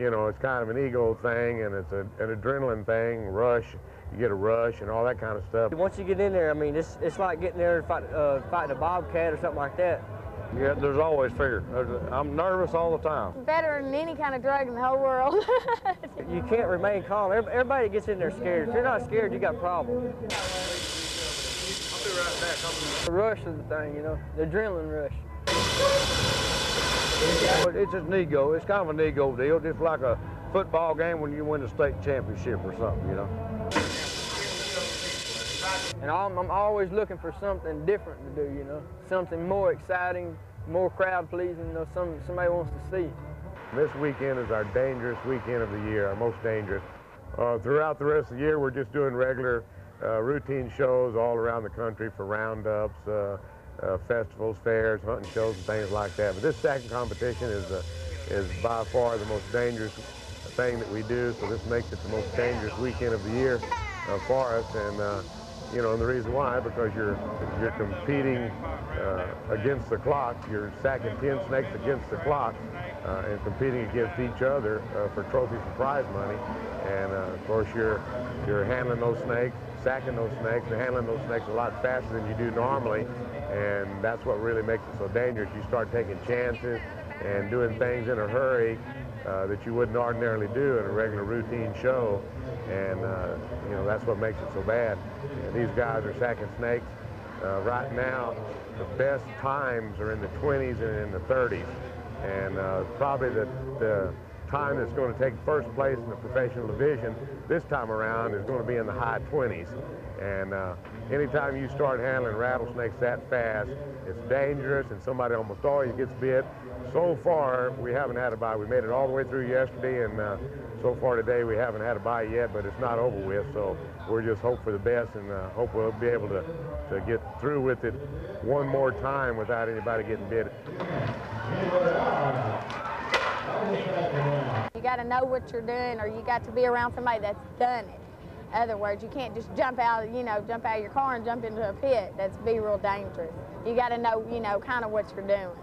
you know, it's kind of an ego thing, and it's an adrenaline thing, rush. You get a rush and all that kind of stuff. Once you get in there, I mean, it's like getting there and fighting a bobcat or something like that. Yeah, there's always fear. I'm nervous all the time. Better than any kind of drug in the whole world. You can't remain calm. Everybody gets in there scared. If you're not scared, you got a problem. I'll be right back. The rush of the thing, you know, the adrenaline rush. It's just an ego. It's kind of an ego deal, just like a football game when you win a state championship or something, you know. And I'm always looking for something different to do, you know, something more exciting, more crowd-pleasing, you know, somebody wants to see. This weekend is our dangerous weekend of the year, our most dangerous. Throughout the rest of the year, we're just doing regular routine shows all around the country for roundups, festivals, fairs, hunting shows, and things like that. But this second competition is by far the most dangerous thing that we do, so this makes it the most dangerous weekend of the year for us. And you know, and the reason why, because you're competing against the clock. You're sacking 10 snakes against the clock and competing against each other for trophies and prize money. And of course, you're handling those snakes, sacking those snakes, and handling those snakes a lot faster than you do normally. And that's what really makes it so dangerous. You start taking chances and doing things in a hurry that you wouldn't ordinarily do in a regular routine show. And you know, that's what makes it so bad. And these guys are sacking snakes. Right now, the best times are in the 20s and in the 30s. And probably the time that's going to take first place in the professional division this time around is going to be in the high 20s. And anytime you start handling rattlesnakes that fast, it's dangerous, and somebody almost always gets bit. So far, we haven't had a bite. We made it all the way through yesterday, and so far today we haven't had a bite yet, but it's not over with. So we're just hope for the best, and hope we'll be able to get through with it one more time without anybody getting bit. You got to know what you're doing, or you got to be around somebody that's done it. In other words, you can't just jump out of your car and jump into a pit. That's be real dangerous. You got to know, kind of what you're doing.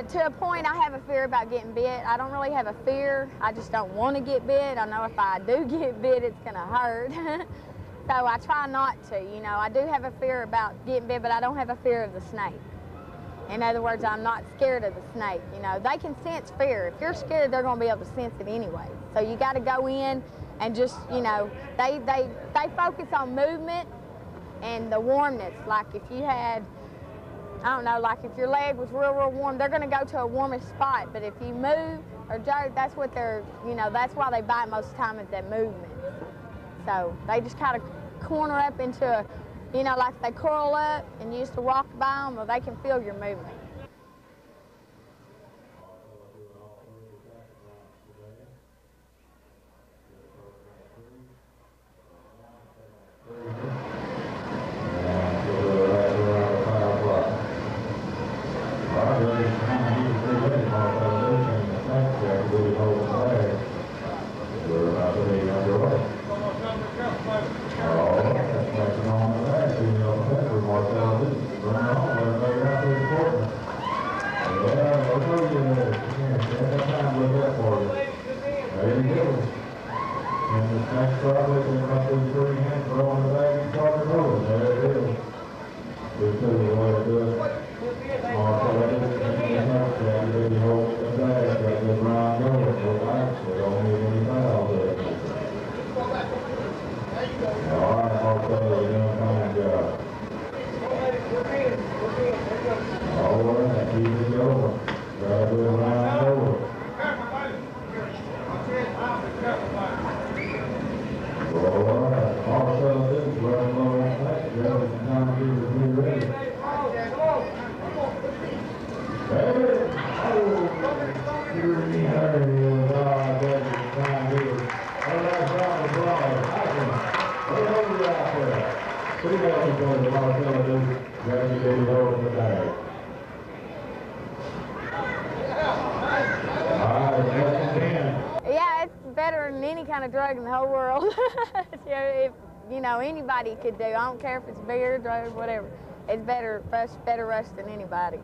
To a point, I have a fear about getting bit. I don't really have a fear. I just don't want to get bit. I know if I do get bit, it's going to hurt. So I try not to. I do have a fear about getting bit, but I don't have a fear of the snake. In other words, I'm not scared of the snake. They can sense fear. If you're scared, they're going to be able to sense it anyway. So you got to go in and just, they focus on movement and the warmness. Like if you had, I don't know, like if your leg was real, real warm, they're going to go to a warmest spot. But if you move or jerk, that's what they're, that's why they bite most of the time, is that movement. So they just kind of corner up into a, like they curl up and you used to walk by them, well, they can feel your movement. Yeah, it's better than any kind of drug in the whole world. If, anybody could do. I don't care if it's beer, drug, whatever. It's better rush than anybody.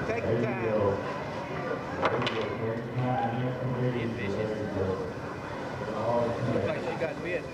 Take your time. Looks like she got bit.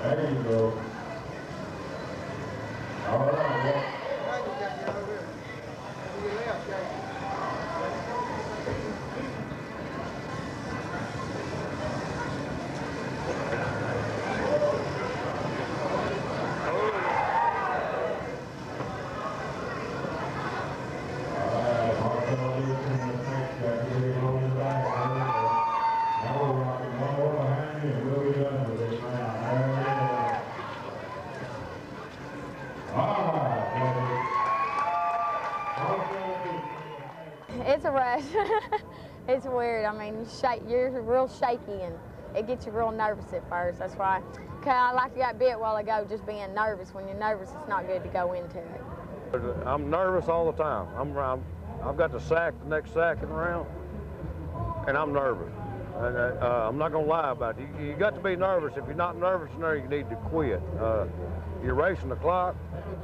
There you go. All right. It's a rush. It's weird. I mean, you're real shaky and it gets you real nervous at first. That's why I like I got bit a while ago, just being nervous. When you're nervous, it's not good to go into it. I'm nervous all the time. I've got the next sack in the round, and I'm nervous. And, I'm not gonna lie about it. You got to be nervous. If you're not nervous in there, you need to quit. You're racing the clock.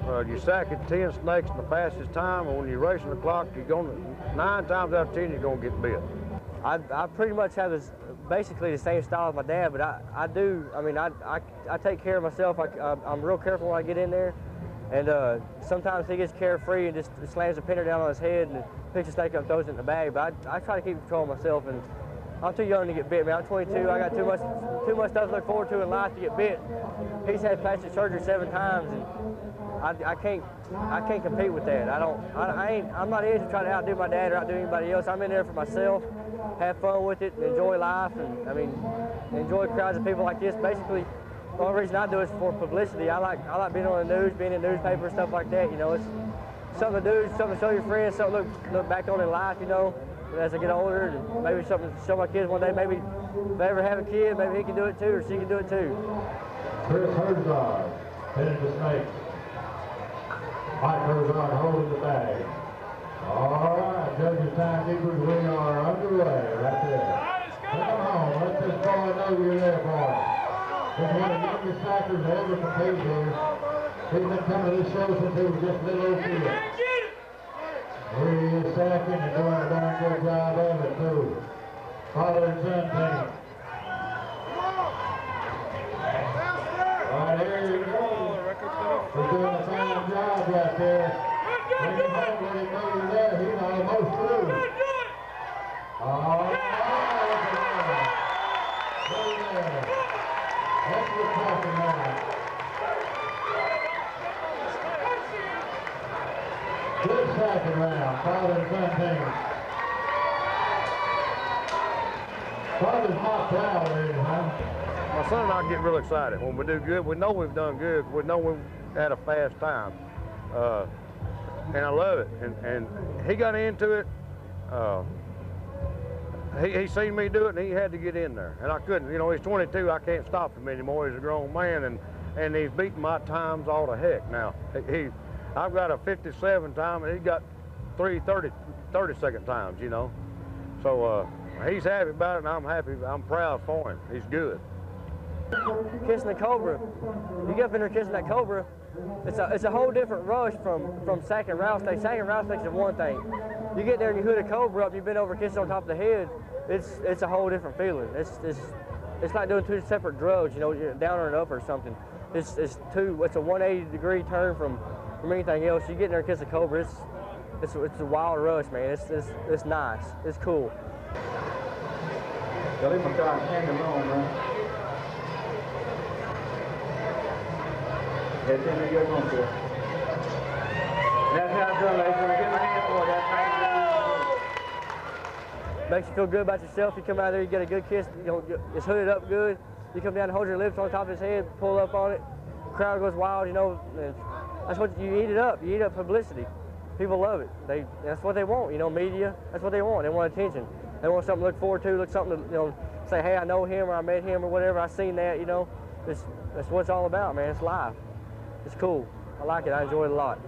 You're sacking 10 snakes in the fastest time, and when you're racing the clock, you're gonna 9 times out of 10 you're gonna get bit. I pretty much have basically the same style as my dad, but I take care of myself. I'm real careful when I get in there, and sometimes he gets carefree and just slams the pinner down on his head and picks the snake up and throws it in the bag. But I try to keep control of myself, and I'm too young to get bit, man. I'm 22. I got too much stuff to look forward to in life to get bit. He's had plastic surgery 7 times, and I can't compete with that. I'm not here to try to outdo my dad or outdo anybody else. I'm in there for myself, have fun with it, and enjoy life, and enjoy crowds of people like this. Basically, the only reason I do it is for publicity. I like being on the news, being in newspapers, stuff like that. You know, it's something to do, something to show your friends, something to look back on in life. You know, as I get older, and maybe something to show my kids one day. Maybe if they ever have a kid, maybe he can do it too, or she can do it too. Chris Herzog, heading the snake. Mike Herzog holding the bag. All right, judges, timekeepers, we are underway right there. Come on, let this boy know you're there, boy. He's one of the youngest stackers to ever compete here. He's been coming to this show since he was just a little old kid. Here he is stacking and doing a darn good job of it, too. Father and son team. Right here you go. He's doing a fine job right there. When you home, when he knows you're there, he's almost through. All right. That's what we're talking about. Good second round, father and son team. Father's not proud of it, huh? My son and I get real excited when we do good. We know we've done good. We know we've had a fast time, and I love it. And he got into it. He seen me do it, and he had to get in there, and I couldn't. You know, he's 22. I can't stop him anymore. He's a grown man, and he's beating my times all to heck now. I've got a 57 time, and he's got 3:30 30-second times, you know. So he's happy about it, and I'm happy. I'm proud for him. He's good. Kissing the cobra, you get up in there kissing that cobra, it's a whole different rush from sacking rattlesnakes. Sacking rattlesnakes is one thing. You get there and you hood a cobra up, you've been over kissing on top of the head, it's a whole different feeling. It's like doing two separate drugs, you know, down or up or something. It's a 180-degree turn from anything else. You get in there and kiss a cobra, it's a wild rush, man. It's nice. It's cool. Y'all leave my guy hanging alone, man. That's in the good one, sir. That's how it's done, ladies. When I get my hand for it, that's how it's done. Makes you feel good about yourself. You come out there, you get a good kiss, you know, it's hooded up good. You come down and hold your lips on top of his head, pull up on it. The crowd goes wild, you know. That's what you eat it up. You eat up publicity. People love it. That's what they want, you know, media. That's what they want. They want attention. They want something to look forward to, something to, you know, say, hey, I know him or I met him or whatever. I seen that, you know. That's what it's all about, man. It's life. It's cool. I like it. I enjoy it a lot.